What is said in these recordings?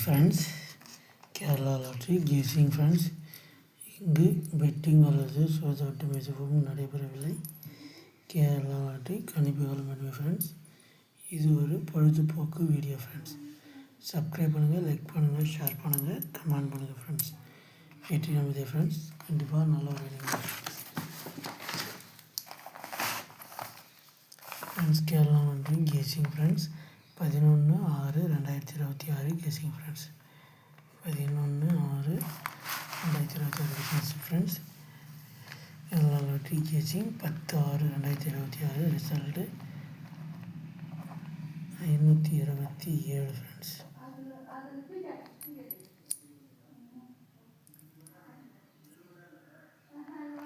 Friends, Kerala lottery guessing friends. இங்கு bedding அல்லது சூதாட்டம் எதுவும் நடைபெறவில்லை. கேரளா லாட்ரி கணிப்புகள் மட்டுமே ஃப்ரெண்ட்ஸ். இது ஒரு பொழுதுபோக்கு வீடியோ ஃப்ரெண்ட்ஸ். சப்ஸ்கிரைப் பண்ணுங்கள், லைக் பண்ணுங்கள், ஷேர் பண்ணுங்கள், கமெண்ட் பண்ணுங்கள் ஃப்ரெண்ட்ஸ். வெற்றி நமதே ஃப்ரெண்ட்ஸ். கண்டிப்பாக நல்ல ஒரு video friends. Kerala lottery guessing friends. 11/6/2026 guessing friends. 11/6/2026 guessing friends. Kerala lottery guessing 10/6/2026 result 527 friends.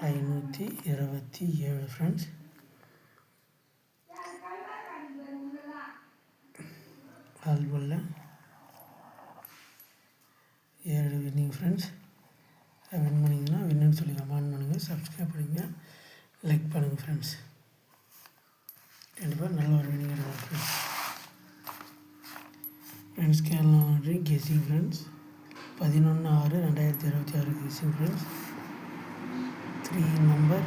527 friends. ஆல்போல்ல 7 வின்னிங் ஃப்ரெண்ட்ஸ். வின் பண்ணிங்கன்னா வின்னு சொல்லி கமெண்ட் பண்ணுங்கள், சப்ஸ்கிரைப் பண்ணுங்கள், லைக் பண்ணுங்கள் ஃப்ரெண்ட்ஸ். கண்டிப்பாக நல்ல ஒரு வின்னிங் எடுக்கலாம் friends. Friends, Kerala lottery guessing friends. 11/6/2026 guessing friends. 3 number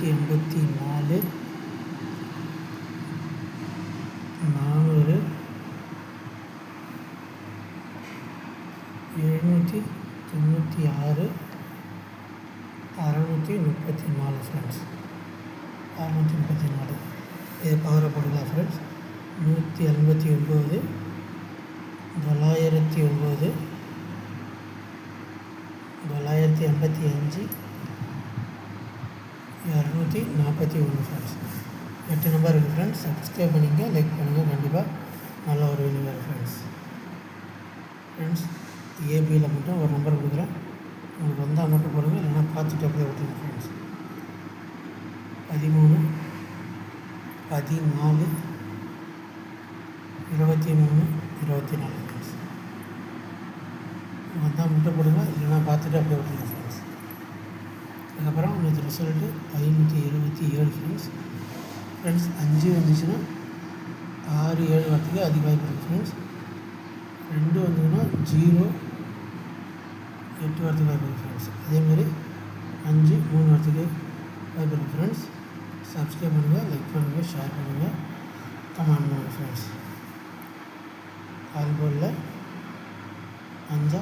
484 400 796 634 friends. 634 இது பவரை போட்டுக்கலாம் ஃப்ரெண்ட்ஸ். 189 909 985 241 ஃப்ரெண்ட்ஸ். 8 நம்பர் இருக்குது ஃப்ரெண்ட்ஸ். சப்ஸ்கிரைப் பண்ணிங்க, லைக் பண்ணுங்கள், கண்டிப்பாக நல்ல ஒரு வின்னிங் ஃப்ரெண்ட்ஸ். ஃப்ரெண்ட்ஸ், ஏபியில் மட்டும் ஒரு நம்பர் கொடுக்குறேன். உங்களுக்கு வந்தால் மட்டும் போடுங்க, இல்லைன்னா பார்த்துட்டு அப்படியே விட்டுருங்க ஃப்ரெண்ட்ஸ். 13 14 23 24 ஃப்ரெண்ட்ஸ். வந்தால் மட்டும் போடுங்க, இல்லைன்னா பார்த்துட்டு அப்படியே விட்டுருங்க ஃப்ரெண்ட்ஸ். அதுக்கப்புறம் உங்களுக்கு ரிசல்ட்டு 527 ஃப்ரெண்ட்ஸ். ஃப்ரெண்ட்ஸ், 5 வந்துச்சுன்னா 6 7 வரத்துக்கு அதிக வாய்ப்பு இருக்குது ஃப்ரெண்ட்ஸ். 2 வந்ததுன்னா 0 8 வரத்துக்கு வாய்ப்பு இருக்குது ஃப்ரெண்ட்ஸ். அதேமாதிரி 5 3 வரத்துக்கு வாய்ப்பு இருக்குது ஃப்ரெண்ட்ஸ். சப்ஸ்கிரைப் பண்ணுங்கள், லைக் பண்ணுங்கள், ஷேர் பண்ணுங்கள், கமெண்ட் பண்ணுங்கள் ஃப்ரெண்ட்ஸ். ஆல்போலில் 5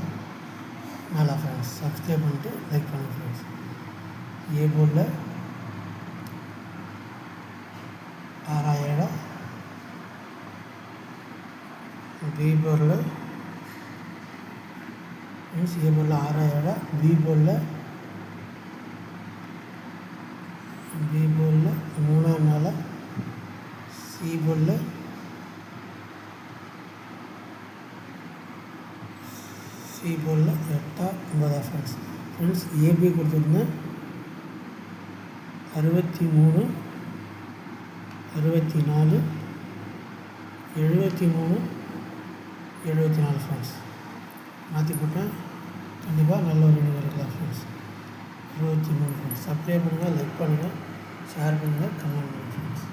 மேலே ஃப்ரெண்ட்ஸ். சப்ஸ்கிரைப் பண்ணிட்டு லைக் பண்ணுங்கள் ஃப்ரெண்ட்ஸ். ஏ போர்டில் 6 பி போர்டில் மீன்ஸ் ஏ போர்டில் 6 பி போர்டில் 3 4 சி போர்டில் 8 9 ஃப்ரெண்ட்ஸ். ஃப்ரெண்ட்ஸ், ஏபி கொடுத்துருந்தேன் 63 64 73 74 ஃப்ரெண்ட்ஸ். மாற்றி போட்டேன். கண்டிப்பாக நல்ல ஒரு வின்னிங் எடுக்கலாம் ஃப்ரெண்ட்ஸ். 63 ஃப்ரெண்ட்ஸ். சப்ஸ்கிரைப் பண்ணுங்கள், லைக் பண்ணுங்கள், ஷேர் பண்ணுங்கள், கமெண்ட் பண்ணுங்கள் ஃப்ரெண்ட்ஸ்.